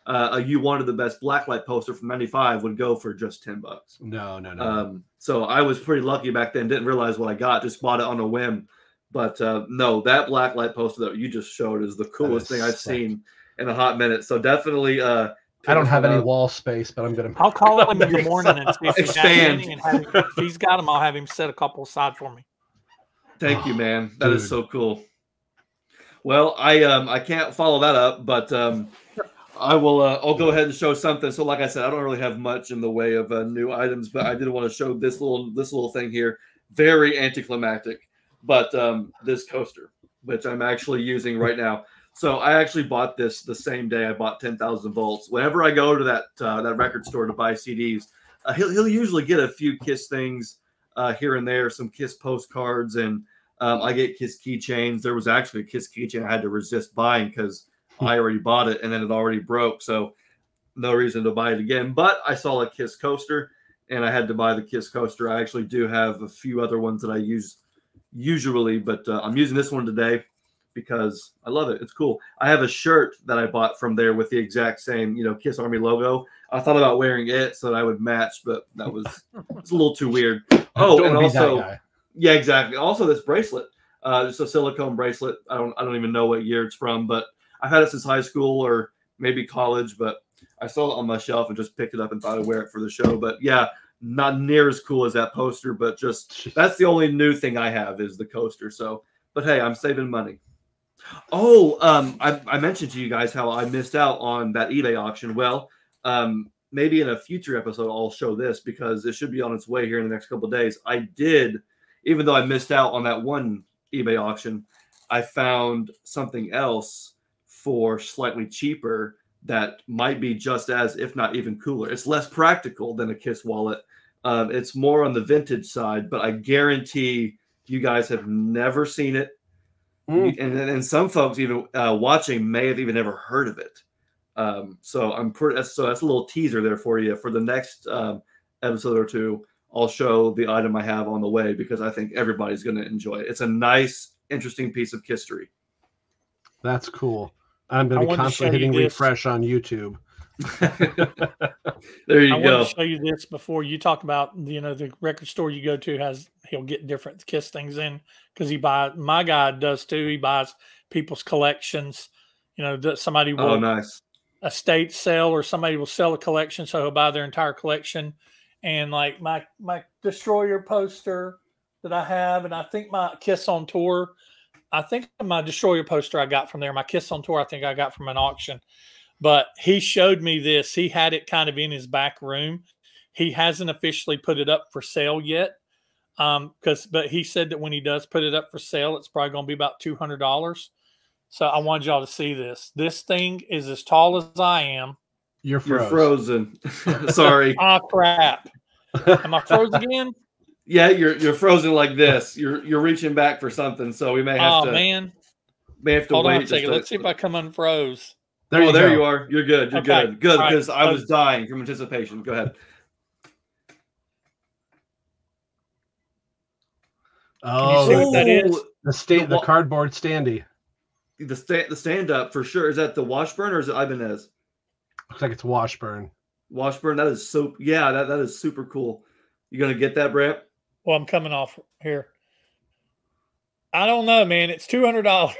a You Wanted the Best Blacklight poster from 95 would go for just $10. No. So I was pretty lucky back then. Didn't realize what I got. Just bought it on a whim. But no, that Blacklight poster that you just showed is the coolest thing I've seen in a hot minute. So definitely. I don't have any wall space, but I'm gonna. I'll call him in the morning and see if expand. If he's got them, I'll have him set a couple aside for me. Thank you, man. That is so cool. Well, I can't follow that up, but I will. I'll go ahead and show something. So, like I said, I don't really have much in the way of new items, but I did want to show this little thing here. Very anticlimactic, but this coaster, which I'm actually using right now. So I actually bought this the same day I bought 10,000 Volts. Whenever I go to that record store to buy CDs, he'll usually get a few Kiss things here and there, some Kiss postcards, and I get Kiss keychains. There was actually a Kiss keychain I had to resist buying because I already bought it and then it already broke. So no reason to buy it again. But I saw a Kiss coaster and I had to buy the Kiss coaster. I actually do have a few other ones that I use usually, but I'm using this one today because I love it. It's cool. I have a shirt that I bought from there with the exact same, Kiss Army logo. I thought about wearing it so that I would match, but it's a little too weird. Oh, and also, yeah, exactly. Also, this bracelet, just a silicone bracelet. I don't even know what year it's from, but I've had it since high school or maybe college. But I saw it on my shelf and just picked it up and thought I'd wear it for the show. But yeah, not near as cool as that poster. But just that's the only new thing I have is the coaster. So, but hey, I'm saving money. Oh, I mentioned to you guys how I missed out on that eBay auction. Well, maybe in a future episode I'll show this because it should be on its way here in the next couple of days. I did. Even though I missed out on that one eBay auction, I found something else for slightly cheaper that might be just as, if not even cooler. It's less practical than a Kiss wallet. It's more on the vintage side, but I guarantee you guys have never seen it. And some folks even watching may have even never heard of it. So that's a little teaser there for you for the next episode or two. I'll show the item I have on the way because I think everybody's going to enjoy it. It's a nice, interesting piece of history. That's cool. I'm going to be constantly hitting refresh on YouTube. There you go. I want to show you this before you talk about, the record store you go to he'll get different Kiss things in because my guy does too. He buys people's collections. Somebody will nice. estate sale or somebody will sell a collection. So he'll buy their entire collection. And like my Destroyer poster that I have, and I think my Kiss on Tour, I think my Destroyer poster I got from there. My Kiss on Tour I think I got from an auction. But he showed me this. He had it kind of in his back room. He hasn't officially put it up for sale yet. But he said that when he does put it up for sale, it's probably going to be about $200. So I wanted y'all to see this. This thing is as tall as I am. You're frozen. Sorry. Oh, crap. Am I frozen again? Yeah, you're frozen like this. You're reaching back for something, so we may have to. Oh man. May have to Hold wait. on a second. Let's see if I come unfroze. There you are. You're good. You're Okay. good. Good, All because right. I was dying from anticipation. Go ahead. Oh, see what that is? The cardboard standee. The stand up for sure. Is that the Washburn or is it Ibanez? Looks like it's Washburn. Washburn. That is so. Yeah, that is super cool. You gonna get that, Brant? Well, I'm coming off here. I don't know, man. It's $200.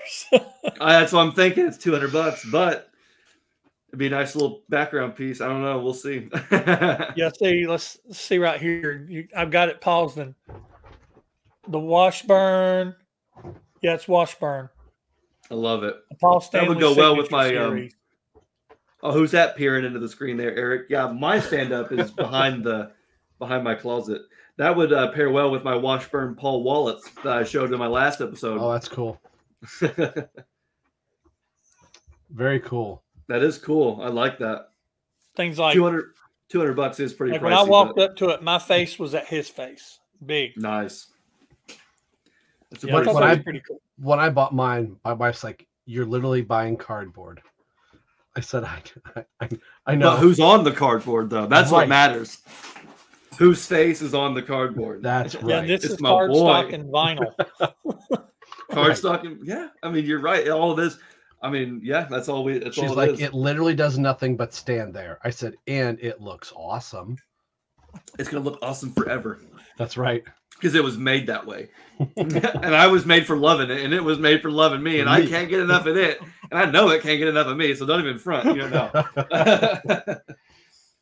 That's what I'm thinking. It's $200, but it'd be a nice little background piece. I don't know. We'll see. Yeah, see, let's see right here. I've got it paused. And the Washburn. Yeah, it's Washburn. I love it. Paul Stanley that would go well with signature my. series. Oh, who's that peering into the screen there, Eric? Yeah, my stand up is behind my closet. That would pair well with my Washburn Paul wallets that I showed in my last episode. Oh, that's cool. Very cool. That is cool. I like that. Things like $200 is pretty like pricey. when I walked up to it, my face was at his face. Big. Nice. That's pretty cool. When I bought mine, my wife's like, "You're literally buying cardboard." I said, "I know." But who's on the cardboard though? That's right. what matters. Whose face is on the cardboard? That's right. Yeah, this It's is my cardstock boy. and vinyl. Cardstock and yeah. I mean, you're right. All of this. I mean, yeah. That's all we. That's She's all like, it is. it literally does nothing but stand there. I said, and it looks awesome. It's gonna look awesome forever. That's right. Because it was made that way. And I was made for loving it, and it was made for loving me, and I can't get enough of it. And I know it can't get enough of me, so don't even front. You know.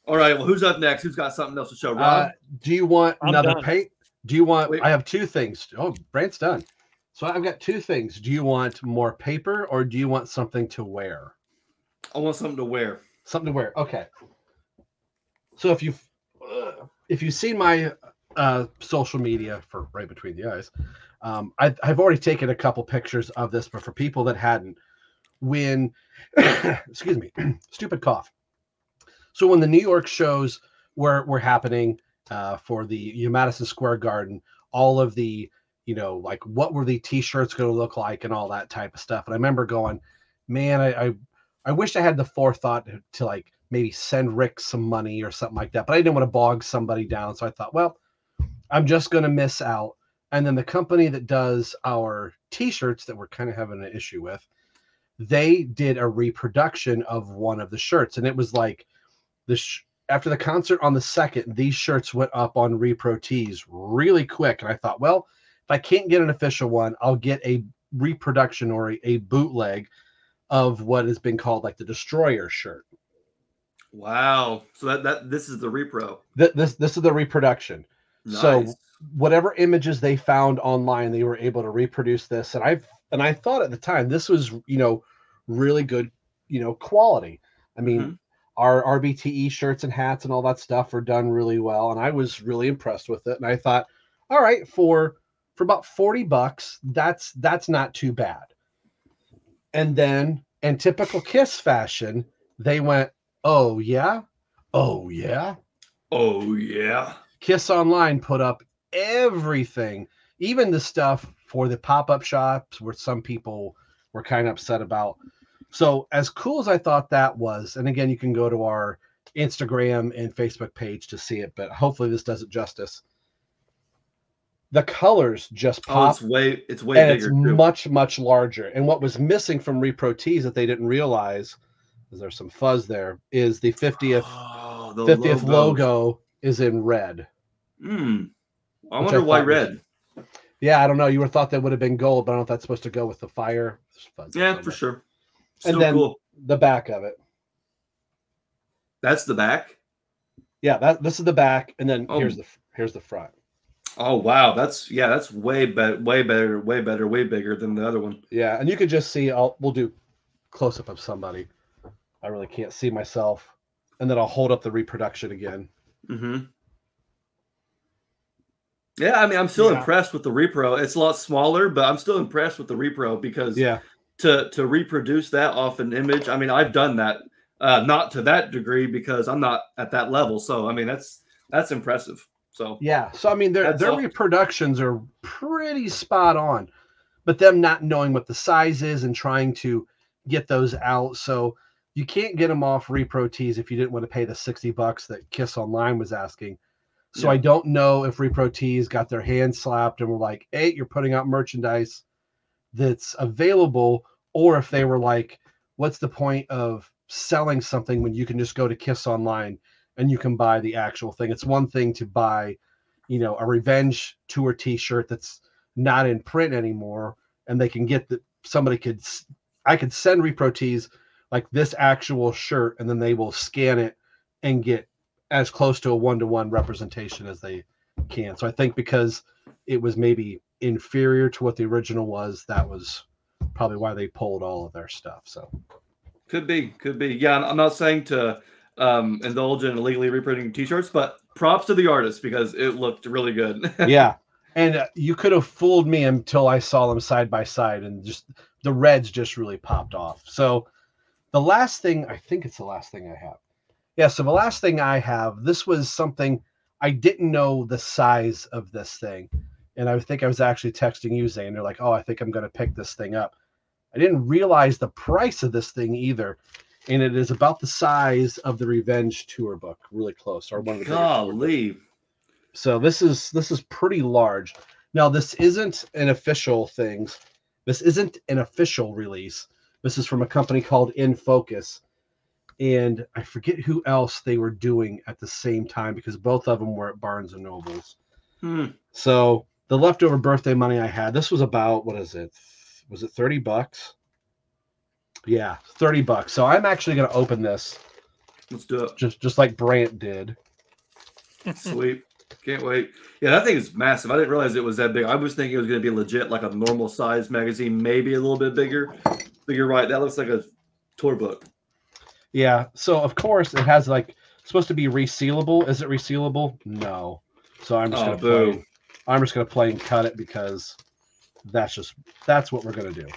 All right, well, who's up next? Who's got something else to show? Rob? Do you want another paint? Do you want? Wait. I have two things. Oh, Brant's done. So I've got two things. Do you want more paper or do you want something to wear? I want something to wear. Something to wear. Okay. So if you've seen my social media for Right Between the Eyes, I've already taken a couple pictures of this, but for people that hadn't, when excuse me, stupid cough. So when the New York shows were happening for the Madison Square Garden, all of the like what were the t-shirts going to look like and all that type of stuff. And I remember going, man, I wish I had the forethought to like maybe send Rick some money or something like that, but I didn't want to bog somebody down. So I thought, well, I'm just going to miss out. And then the company that does our t-shirts that we're kind of having an issue with, they did a reproduction of one of the shirts. And it was like after the concert on the 2nd, these shirts went up on Repro Tees really quick. And I thought, well, if I can't get an official one, I'll get a reproduction or a bootleg of what has been called like the Destroyer shirt. Wow. So this is the repro. This is the reproduction. Nice. So whatever images they found online, they were able to reproduce this. And I thought at the time this was, really good, quality. I mean, our RBTE shirts and hats and all that stuff are done really well. And I was really impressed with it. And I thought, all right, for about $40, that's not too bad. And then in typical Kiss fashion, they went, oh yeah. Kiss Online put up everything, even the stuff for the pop-up shops where some people were kind of upset about. So as cool as I thought that was, and again, you can go to our Instagram and Facebook page to see it, but hopefully this does it justice. The colors just pop. It's way and bigger. It's much larger. And what was missing from Repro Tees that they didn't realize, because there's some fuzz there, is the 50th logo is in red. I wonder why red. Yeah, I don't know. You would have thought that would have been gold, but I don't know if that's supposed to go with the fire. Yeah, for sure. And So then cool. the back of it. That's the back. Yeah, this is the back, and then here's the front. Oh wow, that's way better, way bigger than the other one. Yeah, and you could just see. We'll do close up of somebody. I really can't see myself, and then I'll hold up the reproduction again. Yeah, I mean, I'm still impressed with the repro. It's a lot smaller, but I'm still impressed with the repro because to reproduce that off an image. I mean, I've done that, not to that degree because I'm not at that level. So I mean, that's impressive. So yeah, so I mean, their reproductions are pretty spot on, but them not knowing what the size is and trying to get those out. So you can't get them off Repro Tees if you didn't want to pay the $60 that Kiss Online was asking. So I don't know if Repro Tees got their hands slapped and were like, hey, you're putting out merchandise that's available, or if they were like, what's the point of selling something when you can just go to Kiss Online and you can buy the actual thing? It's one thing to buy, you know, a Revenge Tour t-shirt that's not in print anymore, and they can get I could send Repro Tees like this actual shirt, and then they will scan it and get as close to a one-to-one representation as they can. So I think because it was maybe inferior to what the original was, that was probably why they pulled all of their stuff. So could be. Yeah, I'm not saying to indulge in illegally reprinting t-shirts, but props to the artist because it looked really good. Yeah. And you could have fooled me until I saw them side by side, and just the reds just really popped off. So the last thing, I think it's the last thing I have. Yeah, so the last thing I have, this was something I didn't know the size of this thing. And I think I was actually texting you, Zane. They're like, oh, I think I'm going to pick this thing up. I didn't realize the price of this thing either. And it is about the size of the Revenge Tour book, really close. Or one of the Golly. So this is pretty large. Now, this isn't an official thing. This isn't an official release. This is from a company called In Focus. And I forget who else they were doing at the same time because both of them were at Barnes & Nobles. So the leftover birthday money I had, this was about, what is it? Was it $30? Yeah, $30. So I'm actually going to open this. Let's do it. Just like Brant did. Sweet. Can't wait. Yeah, that thing is massive. I didn't realize it was that big. I was thinking it was going to be legit, like a normal size magazine, maybe a little bit bigger. But you're right. That looks like a tour book. Yeah. So, of course, it has like supposed to be resealable. Is it resealable? No. So I'm just going to play and cut it because that's what we're going to do.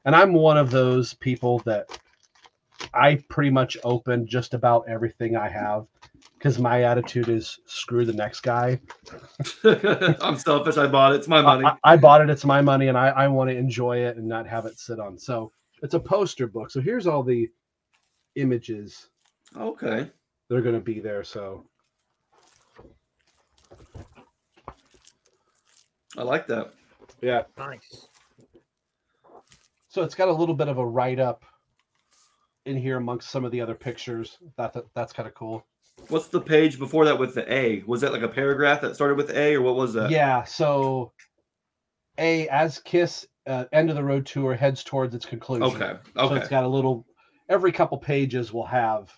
And I'm one of those people that I pretty much open just about everything I have because my attitude is screw the next guy. I'm selfish. I bought it. It's my money. I bought it. It's my money. And I want to enjoy it and not have it sit on. So it's a poster book. So here's all the images. Okay. They're going to be there. So I like that. Yeah. Nice. So it's got a little bit of a write-up in here amongst some of the other pictures. That's kind of cool. What's the page before that with the A? Was that like a paragraph that started with A, or what was that? Yeah, so A, as Kiss End of the Road Tour heads towards its conclusion. Okay. So it's got a little, every couple pages will have,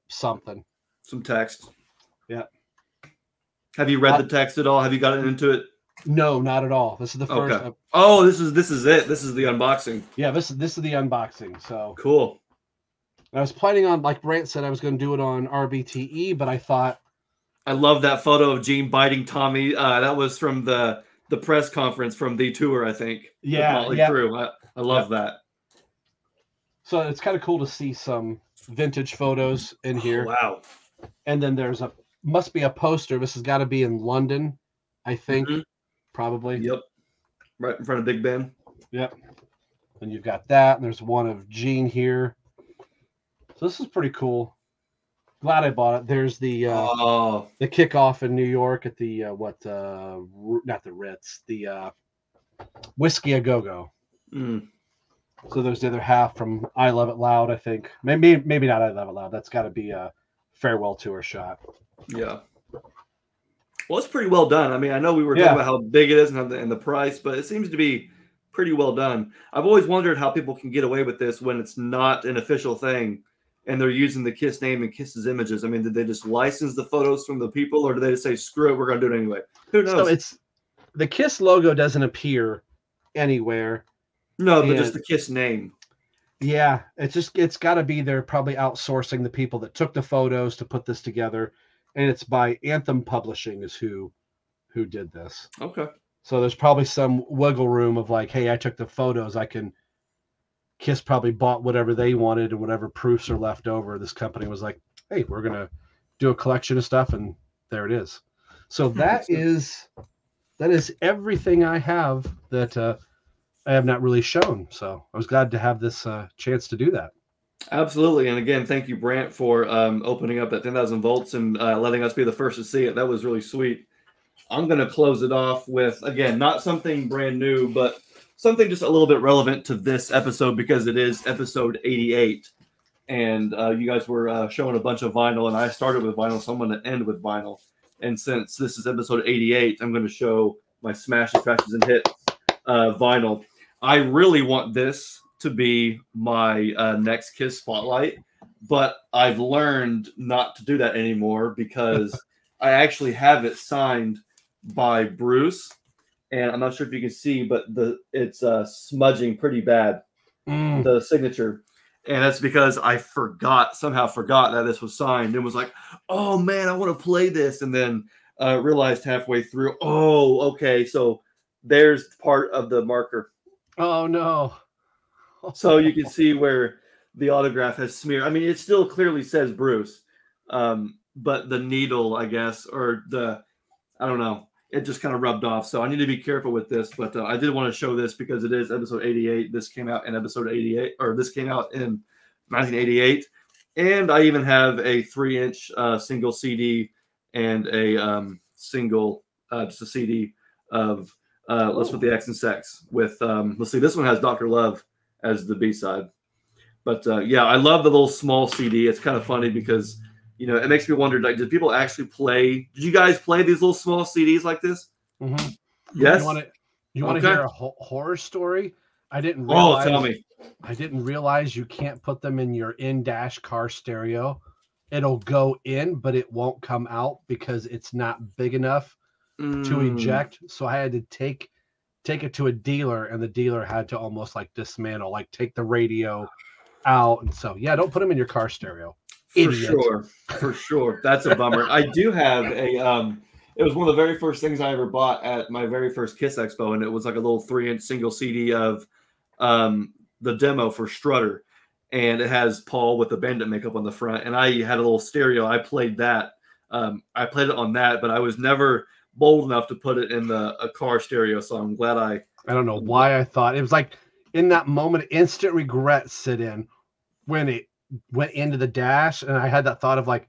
something. Some text. Yeah. Have you read the text at all? Have you gotten into it? No, not at all. This is the first. Okay. Oh, this is it. This is the unboxing. Yeah, this is the unboxing. So cool. I was planning on, like Brant said, I was going to do it on RBTE, but I thought. I love that photo of Gene biting Tommy. That was from the press conference from the tour, I think. Yeah. Motley Crue. I love that. So it's kind of cool to see some vintage photos in here. Oh, wow. And then must be a poster. This has got to be in London, I think. Mm-hmm. Probably. Yep. Right in front of Big Ben. Yep. And you've got that. And there's one of Gene here. So this is pretty cool. Glad I bought it. There's the kickoff in New York at the not the Ritz, the Whiskey A Go Go. Mm. So there's the other half from I Love It Loud, I think. Maybe not I Love It Loud. That's got to be a farewell tour shot. Yeah. Well, it's pretty well done. I mean, I know we were talking about how big it is and the price, but it seems to be pretty well done. I've always wondered how people can get away with this when it's not an official thing and they're using the Kiss name and Kiss's images. I mean, did they just license the photos from the people, or did they just say, screw it, we're going to do it anyway? Who knows? So the Kiss logo doesn't appear anywhere. No, but just the Kiss name. Yeah, it's got to be they're probably outsourcing the people that took the photos to put this together. And it's by Anthem Publishing is who did this. Okay. So there's probably some wiggle room of like, hey, I took the photos. Kiss probably bought whatever they wanted and whatever proofs are left over. This company was like, hey, we're going to do a collection of stuff. And there it is. So that is everything I have that I have not really shown. So I was glad to have this chance to do that. Absolutely. And again, thank you, Brant, for opening up that 10,000 volts and letting us be the first to see it. That was really sweet. I'm going to close it off with, again, not something brand new, but something just a little bit relevant to this episode because it is episode 88. And you guys were showing a bunch of vinyl, and I started with vinyl, so I'm going to end with vinyl. And since this is episode 88, I'm going to show my smashes, crashes, and hits vinyl. I really want this to be my next Kiss spotlight, but I've learned not to do that anymore because I actually have it signed by Bruce, and I'm not sure if you can see, but it's smudging pretty bad, the signature. And that's because I somehow forgot that this was signed and was like, oh man, I want to play this. And then realized halfway through, oh, okay, so there's part of the marker. Oh no. So you can see where the autograph has smeared. I mean, it still clearly says Bruce, but the needle, I guess, or I don't know, it just kind of rubbed off. So I need to be careful with this, but I did want to show this because it is episode 88. This came out in episode 88, or this came out in 1988. And I even have a 3-inch single CD and a single, just a CD of Let's Put the X in Sex with, let's see, this one has Dr. Love as the B-side. But yeah, I love the little small CD. It's kind of funny because, you know, it makes me wonder, like, did people actually play? Did you guys play these little small CDs like this? Mm-hmm. Yes. You want to hear a horror story? I didn't realize. Oh, tell me. I didn't realize you can't put them in your in-dash car stereo. It'll go in, but it won't come out because it's not big enough to eject. So I had to take it to a dealer, and the dealer had to almost like dismantle, like take the radio out. And so, yeah, don't put them in your car stereo. For sure. That's a bummer. I do have a it was one of the very first things I ever bought at my very first Kiss Expo, and it was like a little 3-inch single CD of the demo for Strutter, and it has Paul with the bandit makeup on the front, and I had a little stereo. I played that. I played it on that, but I was never bold enough to put it in a car stereo, so I'm glad I don't know why I thought it was like in that moment, instant regret set in when it went into the dash, and I had that thought of like,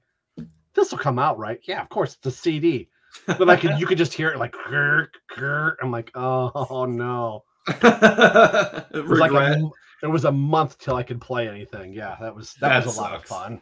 this will come out right. Yeah, of course it's a CD, but you could just hear it like grr, grr. I'm like, oh no. It was a month till I could play anything. Yeah, that was a lot of fun.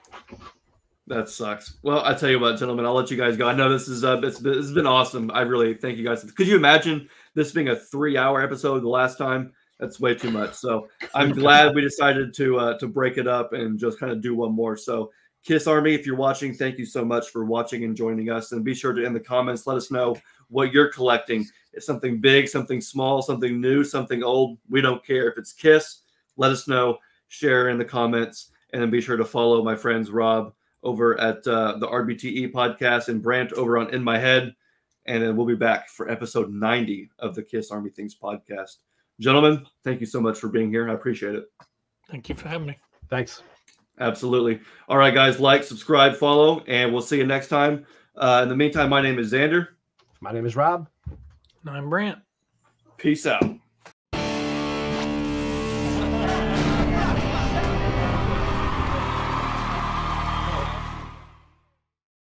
That sucks. Well, I tell you what, gentlemen, I'll let you guys go. I know this is it's been awesome. I really thank you guys. Could you imagine this being a 3-hour episode the last time? That's way too much. So I'm glad we decided to break it up and just kind of do one more. So Kiss Army, if you're watching, thank you so much for watching and joining us. And be sure to in the comments let us know what you're collecting. It's something big, something small, something new, something old. We don't care. If it's Kiss, let us know. Share in the comments, and then be sure to follow my friends Rob over at the RBTE podcast and Brant over on In My Head. And then we'll be back for episode 90 of the Kiss Army Things podcast. Gentlemen, thank you so much for being here. I appreciate it. Thank you for having me. Thanks. Absolutely. All right, guys, like, subscribe, follow, and we'll see you next time. In the meantime, my name is Xander. My name is Rob. And I'm Brant. Peace out.